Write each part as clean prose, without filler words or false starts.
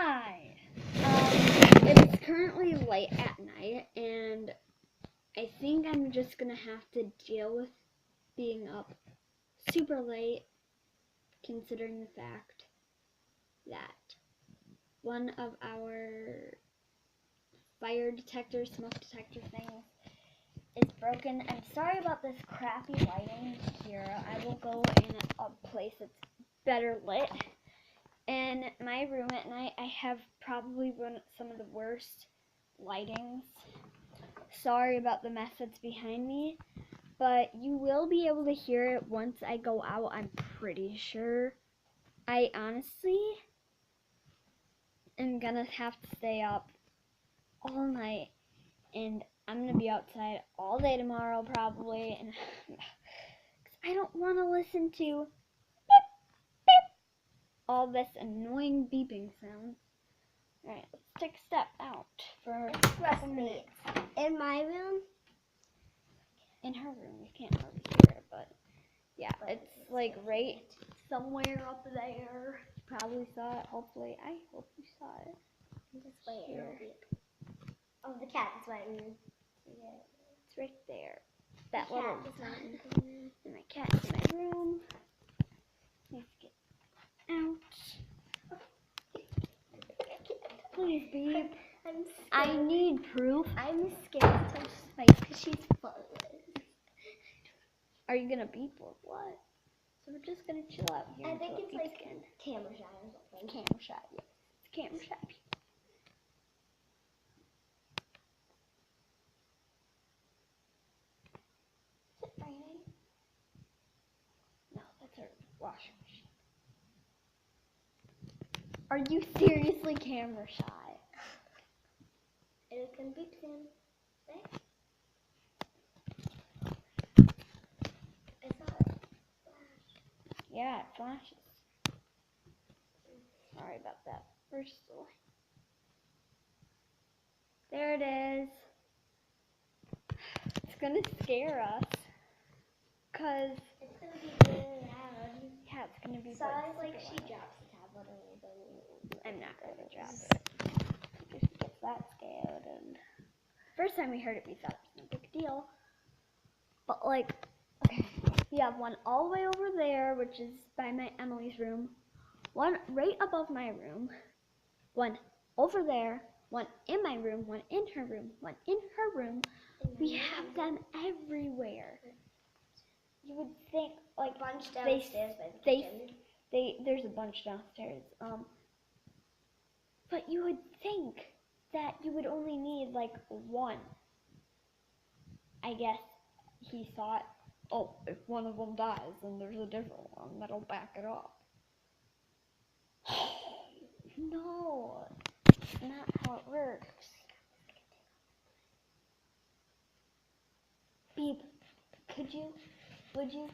Hi. It's currently late at night, and I think I'm just gonna have to deal with being up super late, considering the fact that one of our fire detector, smoke detector things is broken. I'm sorry about this crappy lighting here. I will go in a place that's better lit. In my room at night, I have probably some of the worst lightings. Sorry about the mess that's behind me, but you will be able to hear it once I go out, I'm pretty sure. I honestly am gonna have to stay up all night, and I'm gonna be outside all day tomorrow probably, and I don't want to listen to all this annoying beeping sound. Alright, let's take a step out for a couple minutes. In my room? In her room, you can't hardly hear it, but yeah, it's like right somewhere up there. You probably saw it, hopefully. I hope you saw it. Just wait, Here. it'll beep. Oh, the cat is right in the room. Yeah, it's right there. That The little cat is not in the room. and my cat's in my room. Let's get out. Please beep. I'm I scared. need proof. I'm scared to touch Spice because she's fun. Are you gonna beep or what? So we're just gonna chill out here. I think until it's it like beeps again. camera shy or something. Camera shot, yes. It's camera shot. Is it raining? No, that's our washing machine. Are you seriously camera shy? It can beep soon. Right? I saw it flash. Yeah, it flashes. Sorry about that. Where's the light? There it is. It's gonna scare us. Cause It's gonna be really loud. yeah, it's gonna be Sounds like super she loud. drops the tablet or anything. I'm not gonna drop it. Just get that scared. And first time we heard it, we thought it was no big deal. But like, okay, we have one all the way over there, which is by my Emily's room. One right above my room. One over there. One in my room. One in her room. One in her room. We have them everywhere. You would think like A bunch downstairs by the kitchen. there's a bunch downstairs. But you would think that you would only need like one. I guess he thought, oh, if one of them dies, then there's a different one that'll back it up. No, that's not how it works. Beep, would you?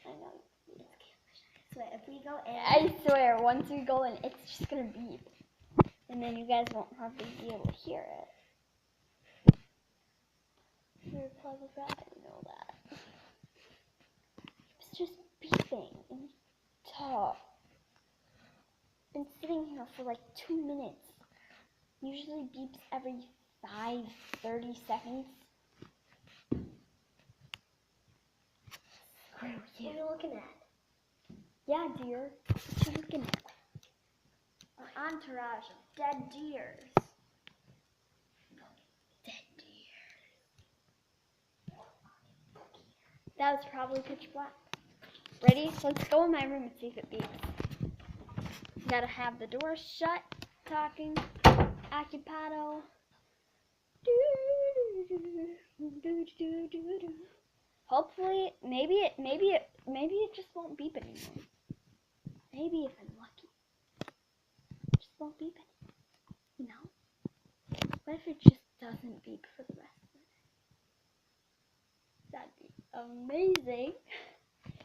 I know. So if we go in, I swear, once we go in, it's just gonna beep. And then you guys won't hardly be able to hear it. You're a clever guy, you know that. It's just beeping and talk. Been sitting here for like 2 minutes. Usually beeps every 30 seconds. Screw you. what are you looking at? Yeah, dear. What you looking at? An entourage of dead deers. Dead deers. That was probably pitch black. Ready? Let's go in my room and see if it beeps. Gotta have the door shut. Talking. Occupado. Hopefully, maybe it just won't beep anymore. Maybe if I'm lucky, it just won't beep anymore. You know? What if it just doesn't beep for the rest of the day? That'd be amazing.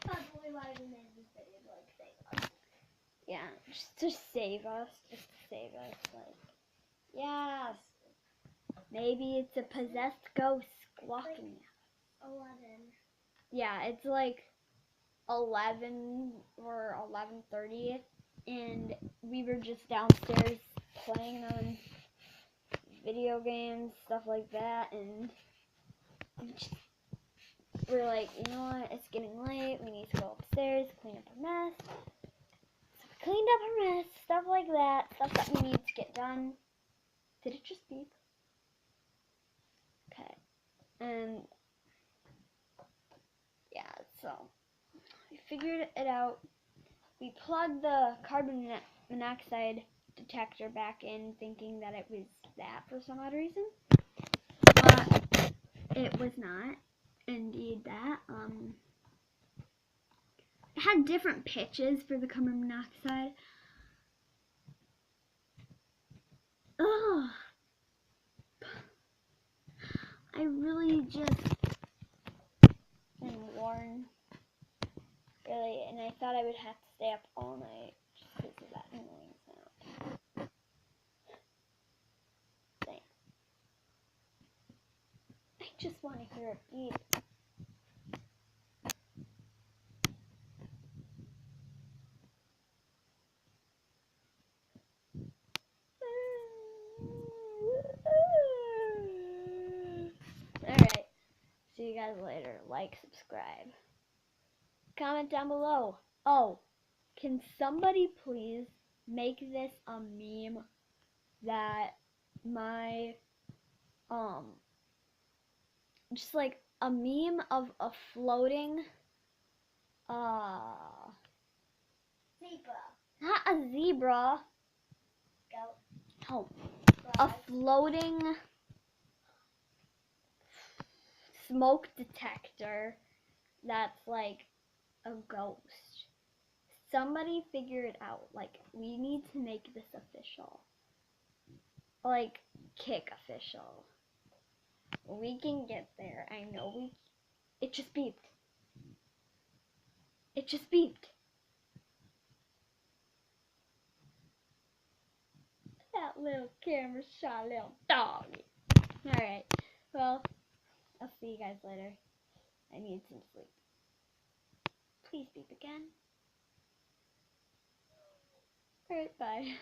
Probably why we made this video to like save us. Yeah, just to save us. Just to save us. Like, yes. Maybe it's a possessed ghost squawking. 11. Yeah, it's like 11 or 11:30. and we were just downstairs playing on video games, stuff like that, and we're like, you know what, it's getting late, we need to go upstairs, clean up our mess. So we cleaned up our mess, stuff like that, stuff that we need to get done. Did it just beep? Okay. And yeah, so we figured it out. We plugged the carbon monoxide detector back in, thinking that it was that for some odd reason. But it was not indeed that. It had different pitches for the carbon monoxide. Ugh. I really just am worn. Really, and I thought I would have to stay up all night just because of that annoying sound. Thanks. I just want to hear it beep. Alright, see you guys later. Like, subscribe. Comment down below. Oh, can somebody please make this a meme that my, just like a meme of a floating, Zebra. not a zebra, Goat. oh, a floating smoke detector that's like a ghost. Somebody figure it out. Like, we need to make this official. Like, kick official. We can get there. I know we. It just beeped. It just beeped. That little camera shot a little dog. Alright. Well, I'll see you guys later. I need some sleep. Please beep again. Alright, bye.